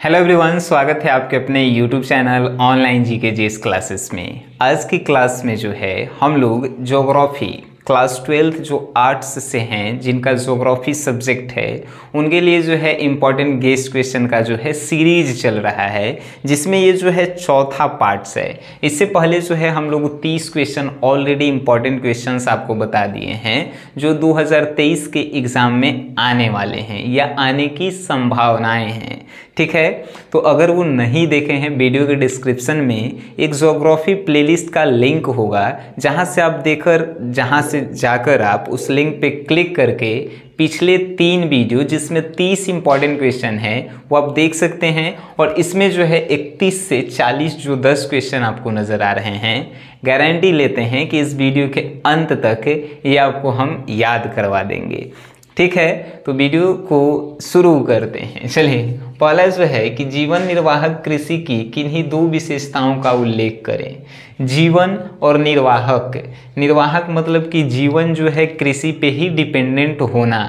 Hello everyone, स्वागत है आपके अपने YouTube channel online GK GS classes में। आज की क्लास में जो है हम लोग ज्योग्राफी क्लास 12th जो आर्ट्स से हैं जिनका ज्योग्राफी सब्जेक्ट है उनके लिए जो है इम्पॉर्टेंट गेस्ट क्वेश्चन का जो है सीरीज चल रहा है, जिसमें ये जो है चौथा पार्ट्स है। इससे पहले जो है हम लोग 30 क्वेश्चन ऑलरेडी इम्पॉर्टेंट क्वेश्चंस आपको बता दिए हैं जो 2023 के एग्ज़ाम में आने वाले हैं या आने की संभावनाएं हैं। ठीक है, तो अगर वो नहीं देखे हैं, वीडियो के डिस्क्रिप्शन में एक ज्योग्राफी प्लेलिस्ट का लिंक होगा जहां से जाकर आप उस लिंक पे क्लिक करके पिछले 3 वीडियो जिसमें 30 इंपॉर्टेंट क्वेश्चन है वो आप देख सकते हैं। और इसमें जो है 31 से 40 जो 10 क्वेश्चन आपको नज़र आ रहे हैं, गारंटी लेते हैं कि इस वीडियो के अंत तक ये आपको हम याद करवा देंगे। ठीक है, तो वीडियो को शुरू करते हैं। चलिए, पहला जो है कि जीवन निर्वाहक कृषि की किन्हीं 2 विशेषताओं का उल्लेख करें। जीवन और निर्वाहक। निर्वाहक मतलब कि जीवन जो है कृषि पे ही डिपेंडेंट होना।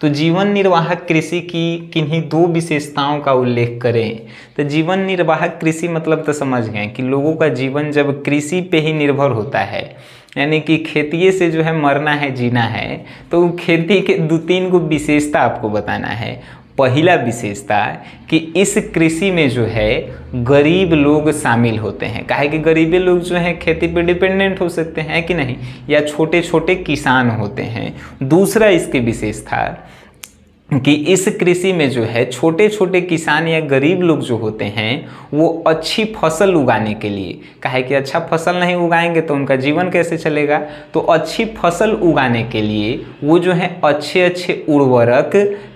तो जीवन निर्वाहक कृषि की किन्हीं 2 विशेषताओं का उल्लेख करें। तो जीवन निर्वाहक कृषि मतलब तो समझ गए कि लोगों का जीवन जब कृषि पे ही निर्भर होता है, यानी कि खेती से जो है मरना है जीना है, तो खेती के 2-3 को विशेषता आपको बताना है। पहला विशेषता कि इस कृषि में जो है गरीब लोग शामिल होते हैं। काहे कि गरीबी लोग जो हैं खेती पे डिपेंडेंट हो सकते हैं कि नहीं, या छोटे छोटे किसान होते हैं। दूसरा इसकी विशेषता कि इस कृषि में जो है छोटे छोटे किसान या गरीब लोग जो होते हैं वो अच्छी फसल उगाने के लिए, काहे कि अच्छा फसल नहीं उगाएंगे तो उनका जीवन कैसे चलेगा, तो अच्छी फसल उगाने के लिए वो जो है अच्छे अच्छे उर्वरक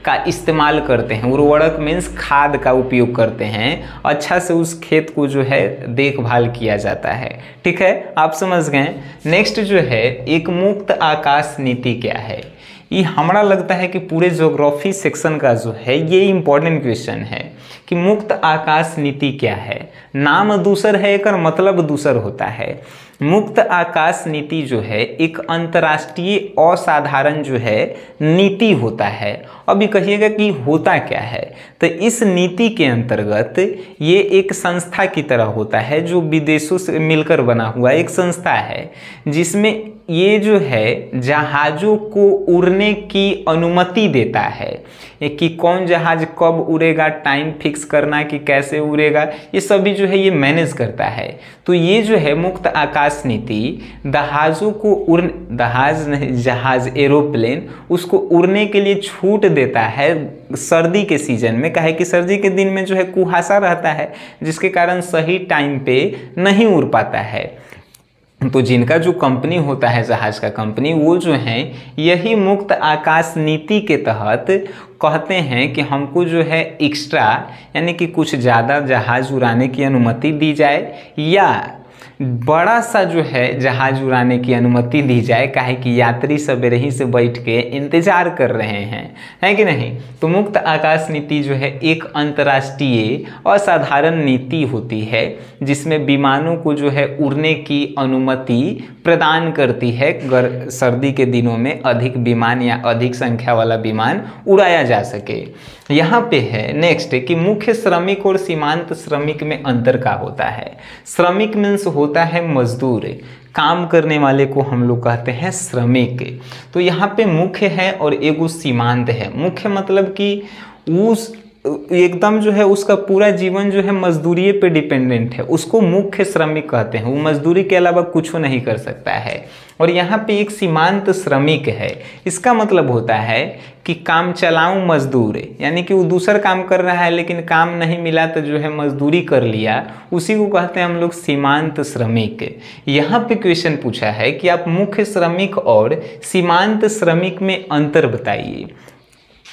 का इस्तेमाल करते हैं। उर्वरक मीन्स खाद का उपयोग करते हैं। अच्छा से उस खेत को जो है देखभाल किया जाता है। ठीक है, आप समझ गए। नेक्स्ट जो है एक मुक्त आकाश नीति क्या है। ये हमारा लगता है कि पूरे ज्योग्राफी सेक्शन का जो है ये इम्पॉर्टेंट क्वेश्चन है कि मुक्त आकाश नीति क्या है। नाम दूसर है, एक मतलब दूसर होता है। मुक्त आकाश नीति जो है एक अंतर्राष्ट्रीय असाधारण जो है नीति होता है। अभी कहिएगा कि होता क्या है, तो इस नीति के अंतर्गत ये एक संस्था की तरह होता है जो विदेशों से मिलकर बना हुआ एक संस्था है, जिसमें ये जो है जहाज़ों को उड़ने की अनुमति देता है कि कौन जहाज कब उड़ेगा, टाइम फिक्स करना कि कैसे उड़ेगा, ये सभी जो है ये मैनेज करता है। तो ये जो है मुक्त आकाश नीति जहाज़ों को जहाज एरोप्लेन उसको उड़ने के लिए छूट देता है सर्दी के सीजन में। काहे कि सर्दी के दिन में जो है कुहासा रहता है, जिसके कारण सही टाइम पे नहीं उड़ पाता है। तो जिनका जो कंपनी होता है जहाज का कंपनी, वो जो है यही मुक्त आकाश नीति के तहत कहते हैं कि हमको जो है एक्स्ट्रा यानी कि कुछ ज़्यादा जहाज उड़ाने की अनुमति दी जाए या बड़ा सा जो है जहाज उड़ाने की अनुमति दी जाए। काहे कि यात्री सवेरे ही से बैठ के इंतजार कर रहे हैं, है कि नहीं। तो मुक्त आकाश नीति जो है एक अंतर्राष्ट्रीय असाधारण नीति होती है जिसमें विमानों को जो है उड़ने की अनुमति प्रदान करती है। सर्दी के दिनों में अधिक विमान या अधिक संख्या वाला विमान उड़ाया जा सके। यहाँ पे है नेक्स्ट कि मुख्य श्रमिक और सीमांत श्रमिक में अंतर का होता है। श्रमिक मीन्स होता है मजदूर, काम करने वाले को हम लोग कहते हैं श्रमिक। तो यहाँ पे मुख्य है और एगो सीमांत है। मुख्य मतलब कि उस एकदम जो है उसका पूरा जीवन जो है मजदूरी पे डिपेंडेंट है, उसको मुख्य श्रमिक कहते हैं। वो मजदूरी के अलावा कुछ नहीं कर सकता है। और यहाँ पे एक सीमांत श्रमिक है, इसका मतलब होता है कि काम चलाऊं मजदूर, यानी कि वो दूसरा काम कर रहा है लेकिन काम नहीं मिला तो जो है मजदूरी कर लिया, उसी को कहते हैं हम लोग सीमांत श्रमिक। यहाँ पे क्वेश्चन पूछा है कि आप मुख्य श्रमिक और सीमांत श्रमिक में अंतर बताइए।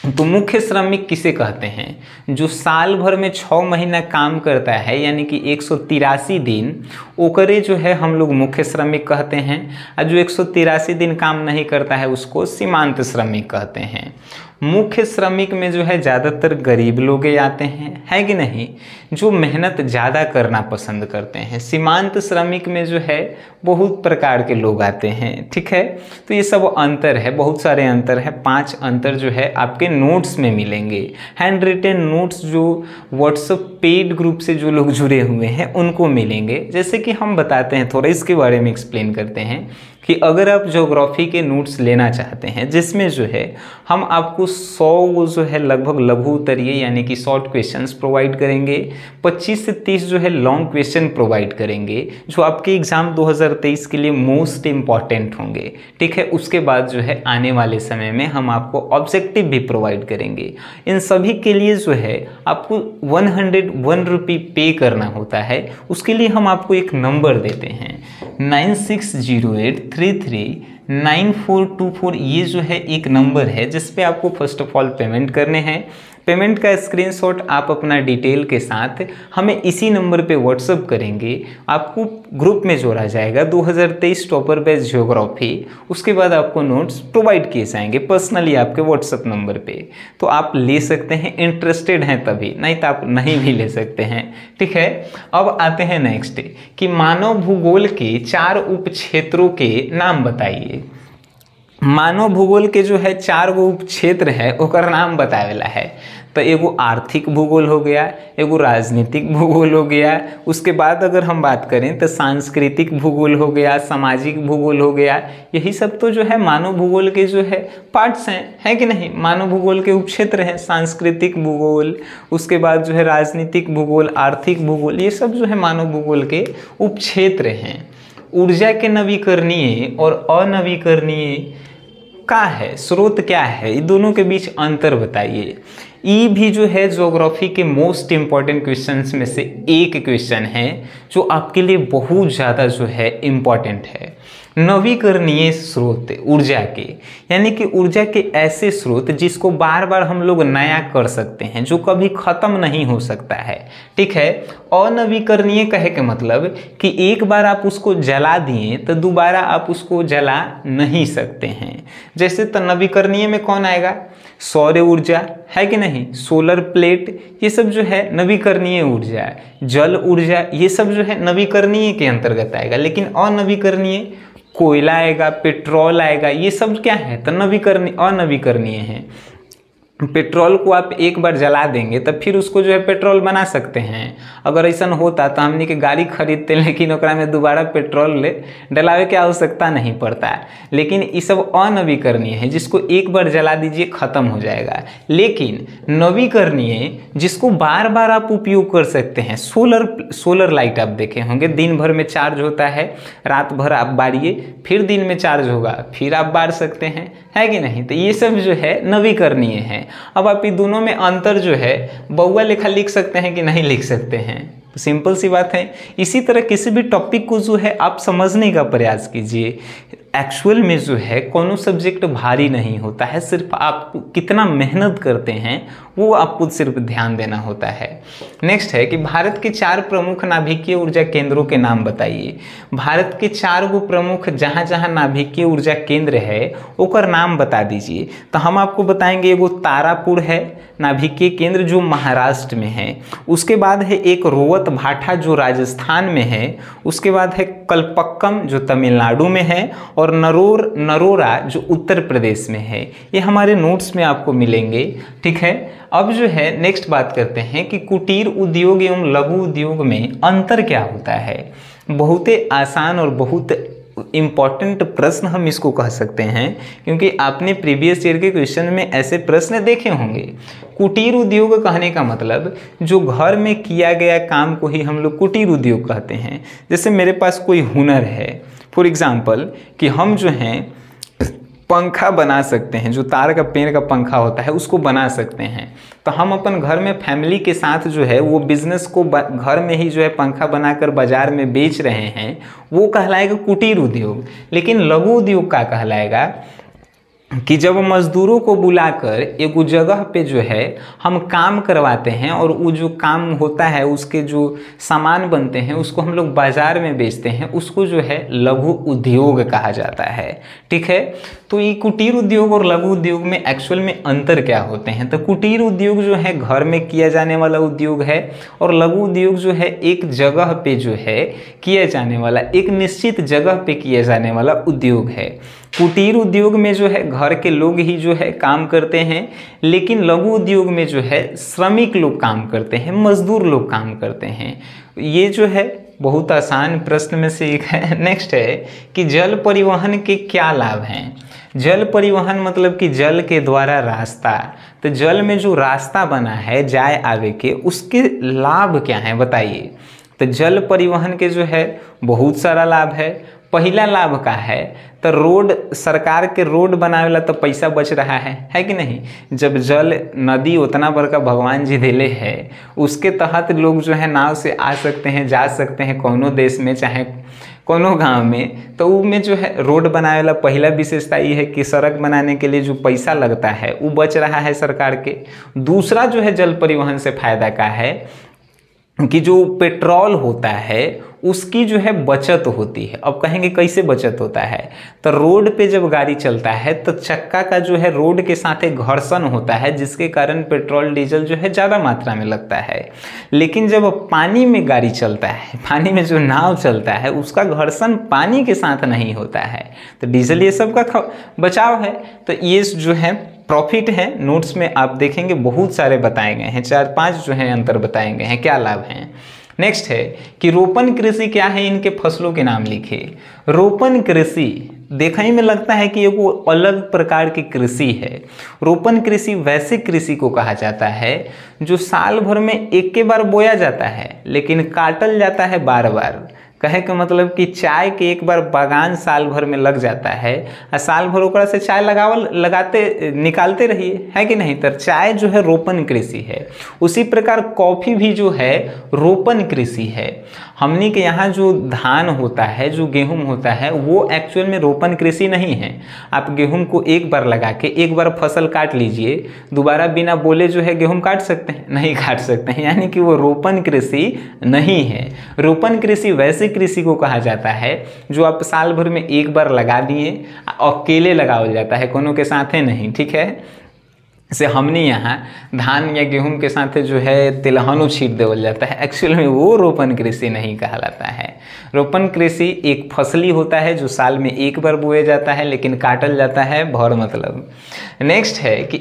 तो मुख्य श्रमिक किसे कहते हैं, जो साल भर में 6 महीना काम करता है यानी कि 183 दिन, ओकरे जो है हम लोग मुख्य श्रमिक कहते हैं। और जो 183 दिन काम नहीं करता है उसको सीमांत श्रमिक कहते हैं। मुख्य श्रमिक में जो है ज़्यादातर गरीब लोग ही आते हैं, है कि नहीं, जो मेहनत ज़्यादा करना पसंद करते हैं। सीमांत श्रमिक में जो है बहुत प्रकार के लोग आते हैं, ठीक है। तो ये सब अंतर है, बहुत सारे अंतर है, 5 अंतर जो है आपके नोट्स में मिलेंगे। हैंड रिटेन नोट्स जो व्हाट्सएप पेड ग्रुप से जो लोग जुड़े हुए हैं उनको मिलेंगे। जैसे कि हम बताते हैं, थोड़ा इसके बारे में एक्सप्लेन करते हैं कि अगर आप ज्योग्राफी के नोट्स लेना चाहते हैं जिसमें जो है हम आपको 100 जो है लगभग लघु उत्तरीय यानी कि शॉर्ट क्वेश्चंस प्रोवाइड करेंगे, 25 से 30 जो है लॉन्ग क्वेश्चन प्रोवाइड करेंगे जो आपके एग्जाम 2023 के लिए मोस्ट इम्पॉर्टेंट होंगे, ठीक है। उसके बाद जो है आने वाले समय में हम आपको ऑब्जेक्टिव भी प्रोवाइड करेंगे। इन सभी के लिए जो है आपको 101 रुपये पे करना होता है। उसके लिए हम आपको एक नंबर देते हैं 9608339424। ये जो है एक नंबर है जिस पे आपको फर्स्ट ऑफ ऑल पेमेंट करने हैं। पेमेंट का स्क्रीनशॉट आप अपना डिटेल के साथ हमें इसी नंबर पे व्हाट्सअप करेंगे। आपको ग्रुप में जोड़ा जाएगा 2023 टॉपर बैच ज्योग्राफी। उसके बाद आपको नोट्स प्रोवाइड किए जाएंगे पर्सनली आपके व्हाट्सअप नंबर पे। तो आप ले सकते हैं, इंटरेस्टेड हैं तभी, नहीं तो आप नहीं भी ले सकते हैं, ठीक है। अब आते हैं नेक्स्ट कि मानव भूगोल के 4 उप क्षेत्रों के नाम बताइए। मानव भूगोल के जो है 4 गो उप क्षेत्र है ओकर नाम बतावेला है। तो एगो आर्थिक भूगोल हो गया, एगो राजनीतिक भूगोल हो गया, उसके बाद अगर हम बात करें तो सांस्कृतिक भूगोल हो गया, सामाजिक भूगोल हो गया। यही सब तो जो है मानव भूगोल के जो है पार्ट्स हैं, है कि नहीं। मानव भूगोल के उपक्षेत्र हैं, सांस्कृतिक भूगोल, उसके बाद जो है राजनीतिक भूगोल, आर्थिक भूगोल, ये सब जो है मानव भूगोल के उपक्षेत्र हैं। ऊर्जा के नवीकरणीय और अनवीकरणीय का है, स्रोत क्या है, ये दोनों के बीच अंतर बताइए। ये भी जो है ज्योग्राफी के मोस्ट इम्पॉर्टेंट क्वेश्चंस में से एक क्वेश्चन है जो आपके लिए बहुत ज़्यादा जो है इम्पॉर्टेंट है। नवीकरणीय स्रोत ऊर्जा के, यानी कि ऊर्जा के ऐसे स्रोत जिसको बार बार हम लोग नया कर सकते हैं, जो कभी ख़त्म नहीं हो सकता है, ठीक है। अनवीकरणीय कहे के मतलब कि एक बार आप उसको जला दिए तो दोबारा आप उसको जला नहीं सकते हैं। जैसे तो नवीकरणीय में कौन आएगा, सौर ऊर्जा, है कि नहीं, सोलर प्लेट, ये सब जो है नवीकरणीय ऊर्जा। जल ऊर्जा, ये सब जो है नवीकरणीय के अंतर्गत आएगा। लेकिन अनवीकरणीय कोयला आएगा, पेट्रोल आएगा, ये सब क्या है तो अनवीकरणीय है। पेट्रोल को आप एक बार जला देंगे तब फिर उसको जो है पेट्रोल बना सकते हैं। अगर ऐसा होता तो हमने के गाड़ी खरीदते लेकिन ओकरा में दोबारा पेट्रोल डलावे की आवश्यकता नहीं पड़ता। लेकिन ये सब अनवीकरणीय है, जिसको एक बार जला दीजिए ख़त्म हो जाएगा। लेकिन नवीकरणीय जिसको बार बार आप उपयोग कर सकते हैं, सोलर लाइट आप देखे होंगे, दिन भर में चार्ज होता है, रात भर आप बारिए फिर दिन में चार्ज होगा, फिर आप बार सकते हैं, है कि नहीं। तो ये सब जो है नवीकरणीय है। अब आप ये दोनों में अंतर जो है बउआ लेखा लिख सकते हैं कि नहीं लिख सकते हैं, तो सिंपल सी बात है। इसी तरह किसी भी टॉपिक को जो है आप समझने का प्रयास कीजिए। एक्चुअल में जो है कोनो सब्जेक्ट भारी नहीं होता है, सिर्फ आप कितना मेहनत करते हैं वो आपको सिर्फ ध्यान देना होता है। नेक्स्ट है कि भारत के 4 प्रमुख नाभिकीय ऊर्जा केंद्रों के नाम बताइए। भारत के 4 गो प्रमुख जहाँ जहाँ नाभिकीय ऊर्जा केंद्र है ओकर नाम बता दीजिए। तो हम आपको बताएंगे, एगो तारापुर है नाभिकीय केंद्र जो महाराष्ट्र में है, उसके बाद है एक रोहत भाठा जो राजस्थान में है, उसके बाद है कलपक्कम जो तमिलनाडु में है, और नरोरा जो उत्तर प्रदेश में है। ये हमारे नोट्स में आपको मिलेंगे, ठीक है। अब जो है नेक्स्ट बात करते हैं कि कुटीर उद्योग एवं लघु उद्योग में अंतर क्या होता है। बहुत ही आसान और बहुत इम्पॉर्टेंट प्रश्न हम इसको कह सकते हैं, क्योंकि आपने प्रीवियस ईयर के क्वेश्चन में ऐसे प्रश्न देखे होंगे। कुटीर उद्योग कहने का मतलब जो घर में किया गया काम को ही हम लोग कुटीर उद्योग कहते हैं। जैसे मेरे पास कोई हुनर है, फॉर एग्जाम्पल कि हम जो हैं पंखा बना सकते हैं, जो तार का पेड़ का पंखा होता है उसको बना सकते हैं। तो हम अपन घर में फैमिली के साथ जो है वो बिजनेस को घर में ही जो है पंखा बनाकर बाजार में बेच रहे हैं, वो कहलाएगा कुटीर उद्योग। लेकिन लघु उद्योग क्या कहलाएगा, कि जब मजदूरों को बुलाकर एक जगह पे जो है हम काम करवाते हैं और वो जो काम होता है उसके जो सामान बनते हैं उसको हम लोग बाजार में बेचते हैं, उसको जो है लघु उद्योग कहा जाता है। ठीक है, तो ये कुटीर उद्योग और लघु उद्योग में एक्चुअल में अंतर क्या होते हैं? तो कुटीर उद्योग जो है घर में किया जाने वाला उद्योग है और लघु उद्योग जो है एक जगह पे जो है किया जाने वाला, एक निश्चित जगह पे किया जाने वाला उद्योग है। कुटीर उद्योग में जो है घर के लोग ही जो है काम करते हैं, लेकिन लघु उद्योग में जो है श्रमिक लोग काम करते हैं, मजदूर लोग काम करते हैं। ये जो है बहुत आसान प्रश्न में से एक है। नेक्स्ट है कि जल परिवहन के क्या लाभ हैं? जल परिवहन मतलब कि जल के द्वारा रास्ता, तो जल में जो रास्ता बना है जाए आवे के, उसके लाभ क्या हैं बताइए। तो जल परिवहन के जो है बहुत सारा लाभ है। पहला लाभ का है तो रोड, सरकार के रोड बनावेला तो पैसा बच रहा है कि नहीं? जब जल नदी उतना बड़का भगवान जी दिले है, उसके तहत लोग जो है नाव से आ सकते हैं, जा सकते हैं कोनो देश में चाहे कोनो गांव में, तो उनमें जो है रोड बनावेला पहला विशेषता ये है कि सड़क बनाने के लिए जो पैसा लगता है वो बच रहा है सरकार के। दूसरा जो है जल परिवहन से फायदा का है कि जो पेट्रोल होता है उसकी जो है बचत होती है। अब कहेंगे कैसे बचत होता है? तो रोड पे जब गाड़ी चलता है तो चक्का का जो है रोड के साथ एक घर्षण होता है, जिसके कारण पेट्रोल डीजल जो है ज़्यादा मात्रा में लगता है। लेकिन जब पानी में गाड़ी चलता है, पानी में जो नाव चलता है, उसका घर्षण पानी के साथ नहीं होता है, तो डीजल ये सब का बचाव है। तो ये जो है प्रॉफिट है। नोट्स में आप देखेंगे बहुत सारे बताए गए हैं, 4-5 जो है अंतर बताए गए हैं, क्या लाभ हैं। नेक्स्ट है कि रोपण कृषि क्या है, इनके फसलों के नाम लिखिए। रोपण कृषि देखने में लगता है कि ये वो अलग प्रकार की कृषि है। रोपण कृषि वैसे कृषि को कहा जाता है जो साल भर में एक के बार बोया जाता है लेकिन काटल जाता है बार बार। कहे का मतलब कि चाय के एक बार बागान साल भर में लग जाता है और साल भर ओकरा से चाय लगाते निकालते रहिए, है कि नहीं? तो चाय जो है रोपण कृषि है। उसी प्रकार कॉफ़ी भी जो है रोपण कृषि है। हमनी के यहाँ जो धान होता है, जो गेहूं होता है, वो एक्चुअल में रोपण कृषि नहीं है। आप गेहूं को एक बार लगा के एक बार फसल काट लीजिए, दोबारा बिना बोले जो है गेहूं काट सकते हैं? नहीं काट सकते हैं, यानी कि वो रोपण कृषि नहीं है। रोपण कृषि वैसे कृषि को कहा जाता है जो आप साल भर में एक बार लगा दिए, अकेले लगावल जाता है, कोनो के साथे नहीं। ठीक है, से हमने यहाँ धान या गेहूं के साथ जो है तिलहनों छीट देवल जाता है, एक्चुअल में वो रोपण कृषि नहीं कहलाता है। रोपण कृषि एक फसली होता है जो साल में एक बार बोया जाता है लेकिन काटल जाता है भर मतलब। नेक्स्ट है कि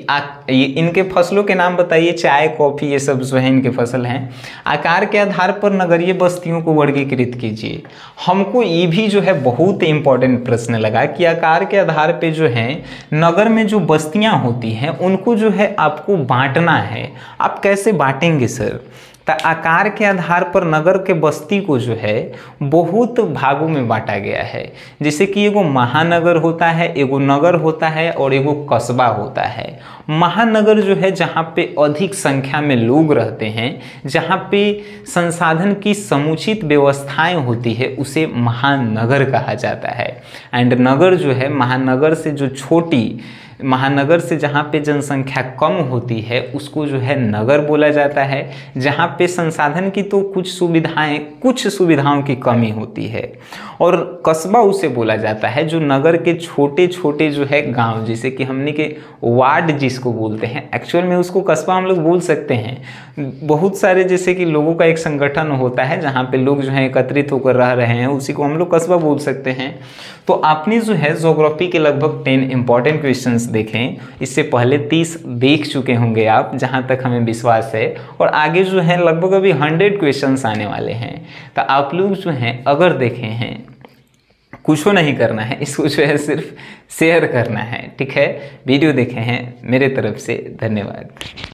इनके फसलों के नाम बताइए। चाय, कॉफ़ी, ये सब जो है इनके फसल हैं। आकार के आधार पर नगरीय बस्तियों को वर्गीकृत कीजिए। हमको ये भी जो है बहुत इंपॉर्टेंट प्रश्न लगा कि आकार के आधार पर जो है नगर में जो बस्तियाँ होती हैं उनको जो है आपको बांटना है। आप कैसे बांटेंगे सर? तो आकार के आधार पर नगर के बस्ती को जो है बहुत भागों में बांटा गया है। जैसे कि एगो महानगर होता है, एगो नगर होता है और एगो कस्बा होता है। महानगर जो है जहाँ पे अधिक संख्या में लोग रहते हैं, जहाँ पे संसाधन की समुचित व्यवस्थाएं होती है, उसे महानगर कहा जाता है। एंड नगर जो है महानगर से जो छोटी, महानगर से जहाँ पे जनसंख्या कम होती है उसको जो है नगर बोला जाता है। जहाँ पे संसाधन की तो कुछ सुविधाओं की कमी होती है। और कस्बा उसे बोला जाता है जो नगर के छोटे छोटे जो है गांव, जैसे कि हमने के वार्ड जिसको बोलते हैं, एक्चुअल में उसको कस्बा हम लोग बोल सकते हैं। बहुत सारे जैसे कि लोगों का एक संगठन होता है जहाँ पे लोग जो है एकत्रित होकर रह रहे हैं, उसी को हम लोग कस्बा बोल सकते हैं। तो आपने जो है ज्योग्राफी के लगभग 10 इंपॉर्टेंट क्वेश्चंस देखें। इससे पहले 30 देख चुके होंगे आप, जहां तक हमें विश्वास है, और आगे जो है लगभग अभी 100 क्वेश्चंस आने वाले हैं। तो आप लोग जो हैं अगर देखे हैं, कुछ नहीं करना है, इसको जो है सिर्फ शेयर करना है। ठीक है, वीडियो देखे हैं, मेरे तरफ से धन्यवाद।